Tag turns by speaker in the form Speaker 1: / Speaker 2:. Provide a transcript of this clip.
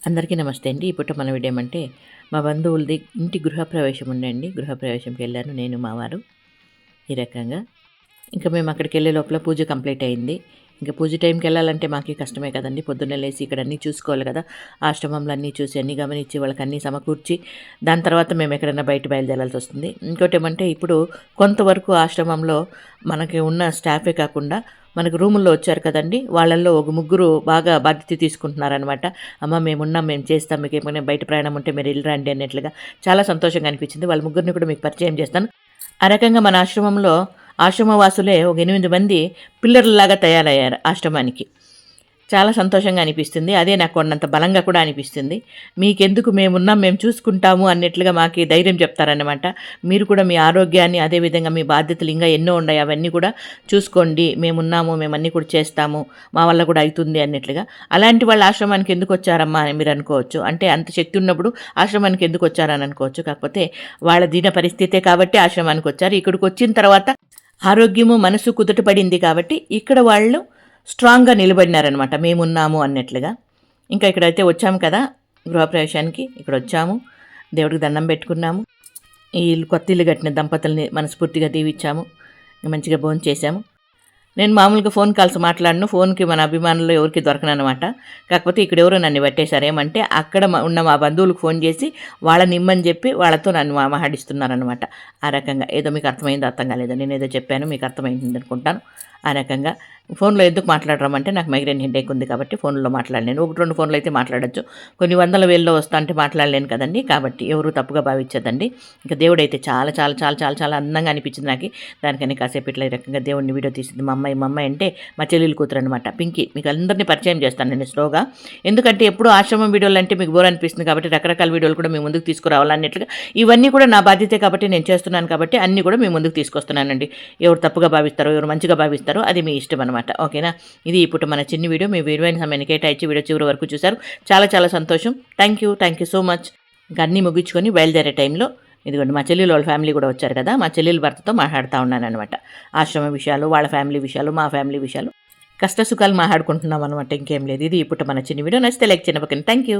Speaker 1: అందరికీ నమస్తే అండి. ఈ పూట మన వీడియో ఏమంటే మా బంధువులది ఇంటి గృహప్రవేశం ఉండండి. గృహప్రవేశంకి వెళ్ళాను నేను మా వారు. ఈ రకంగా ఇంకా మేము అక్కడికి వెళ్ళే లోపల పూజ కంప్లీట్ అయింది. ఇంకా పూజ టైంకి వెళ్ళాలంటే మాకు కష్టమే కదండి. పొద్దున్నే లేసి ఇక్కడ అన్నీ చూసుకోవాలి కదా. ఆశ్రమంలో అన్నీ చూసి అన్నీ గమనించి వాళ్ళకి అన్నీ సమకూర్చి దాని తర్వాత మేము ఎక్కడైనా బయట బయలుదేరాల్సి వస్తుంది. ఇంకోటి ఏమంటే ఇప్పుడు కొంతవరకు ఆశ్రమంలో మనకి ఉన్న స్టాఫే కాకుండా మనకు రూముల్లో వచ్చారు కదండి, వాళ్ళల్లో ఒక ముగ్గురు బాగా బాధ్యత తీసుకుంటున్నారనమాట. అమ్మ మేమున్నాం, మేము చేస్తాం, మీకు ఏమైనా బయట ప్రయాణం ఉంటే మీరు వెళ్ళరండి అన్నట్లుగా చాలా సంతోషంగా అనిపించింది. వాళ్ళ ముగ్గురిని కూడా మీకు పరిచయం చేస్తాను. ఆ రకంగా మన ఆశ్రమంలో ఆశ్రమవాసులే ఒక 8 మంది పిల్లర్లలాగా తయారయ్యారు ఆశ్రమానికి. చాలా సంతోషంగా అనిపిస్తుంది. అదే నాకు కొన్నంత బలంగా కూడా అనిపిస్తుంది. మీకెందుకు మేమున్నాం, మేము చూసుకుంటాము అన్నట్లుగా మాకు ధైర్యం చెప్తారన్నమాట. మీరు కూడా మీ ఆరోగ్యాన్ని, అదేవిధంగా మీ బాధ్యతలు ఇంకా ఎన్నో ఉన్నాయి, అవన్నీ కూడా చూసుకోండి, మేమున్నాము, మేమన్నీ కూడా చేస్తాము, మా వల్ల కూడా అవుతుంది అన్నట్లుగా. అలాంటి వాళ్ళ ఆశ్రమానికి ఎందుకు వచ్చారమ్మా అని మీరు అనుకోవచ్చు. అంటే అంత శక్తి ఉన్నప్పుడు ఆశ్రమానికి ఎందుకు వచ్చారని అనుకోవచ్చు. కాకపోతే వాళ్ళ దీన పరిస్థితే కాబట్టి ఆశ్రమానికి వచ్చారు. ఇక్కడికి వచ్చిన తర్వాత ఆరోగ్యము మనసు కుదుటపడింది కాబట్టి ఇక్కడ వాళ్ళు స్ట్రాంగ్గా నిలబడినారనమాట, మేమున్నాము అన్నట్లుగా. ఇంకా ఇక్కడైతే వచ్చాము కదా గృహప్రవేశానికి, ఇక్కడ వచ్చాము, దేవుడికి దండం పెట్టుకున్నాము, ఈ కొత్త ఇల్లు కట్టిన దంపతుల్ని మనస్ఫూర్తిగా దీవిచ్చాము, మంచిగా భోజనం చేశాము. నేను మామూలుగా ఫోన్ కాల్స్ మాట్లాడను, ఫోన్కి మన అభిమానులు ఎవరికి దొరకనమాట. కాకపోతే ఇక్కడ ఎవరో నన్ను పెట్టేశారు. ఏమంటే అక్కడ ఉన్న మా బంధువులకు ఫోన్ చేసి వాళ్ళని ఇమ్మని చెప్పి వాళ్ళతో నన్ను మాట్లాడిస్తున్నారనమాట. ఆ రకంగా ఏదో మీకు అర్థమైందో అర్థం కాలేదో, నేను ఏదో చెప్పాను మీకు అర్థమైంది అనుకుంటాను. ఆ రకంగా ఫోన్లో ఎందుకు మాట్లాడరమంటే నాకు మైగ్రేన్ హెడేక్ ఉంది కాబట్టి ఫోన్లో మాట్లాడలేను. 1-2 ఫోన్లు అయితే మాట్లాడచ్చు, కొన్ని వందల వేల్లో వస్తా అంటే మాట్లాడలేను కదండి. కాబట్టి ఎవరు తప్పుగా భావించదండి. ఇంకా దేవుడు అయితే చాలా చాలా చాలా చాలా చాలా అందంగా అనిపించింది నాకు. దానికని కాసేపు ఇట్లా ఈ రకంగా దేవుడిని వీడియో తీసింది మా అమ్మాయి అంటే మా చెల్లెలు కూతురు అనమాట పింకీ. మీకు అందరినీ పరిచయం చేస్తాను నేను స్లోగా, ఎందుకంటే ఎప్పుడు ఆశ్రమం వీడియోలు అంటే మీకు బోర్ అనిపిస్తుంది కాబట్టి రకరకాల వీడియోలు కూడా మీ ముందుకు తీసుకురావాలన్నట్లుగా. ఇవన్నీ కూడా నా బాధ్యతే కాబట్టి నేను చేస్తున్నాను కాబట్టి అన్నీ కూడా మీ ముందుకు తీసుకొస్తున్నానండి. ఎవరు తప్పుగా భావిస్తారో ఎవరు మంచిగా భావిస్తారో అది మీ ఇష్టం అనమాట. ఓకేనా. ఇది ఇప్పుడు మన చిన్న వీడియో. మీ విలువైన సమయాన్ని కేటాయించి వీడియో చివరి వరకు చూశారు, చాలా చాలా సంతోషం. Thank you so much. ఇంకా అన్నీ ముగించుకొని బయలుదేరే టైంలో ఇదిగోండి మా చెల్లెలు వాళ్ళ ఫ్యామిలీ కూడా వచ్చారు కదా, మా చెల్లెలు భర్తతో మాట్లాడుతూ ఉన్నాను అనమాట. ఆశ్రమ విషయాలు, వాళ్ళ ఫ్యామిలీ విషయాలు, మా ఫ్యామిలీ విషయాలు, కష్ట సుఖాలు మాట్లాడుకుంటున్నాం అనమాట. ఇంకేం లేదు. ఇది ఇప్పుడు మన చిన్న వీడియో. నచ్చితే లైక్ చేయండి. Okay, thank you.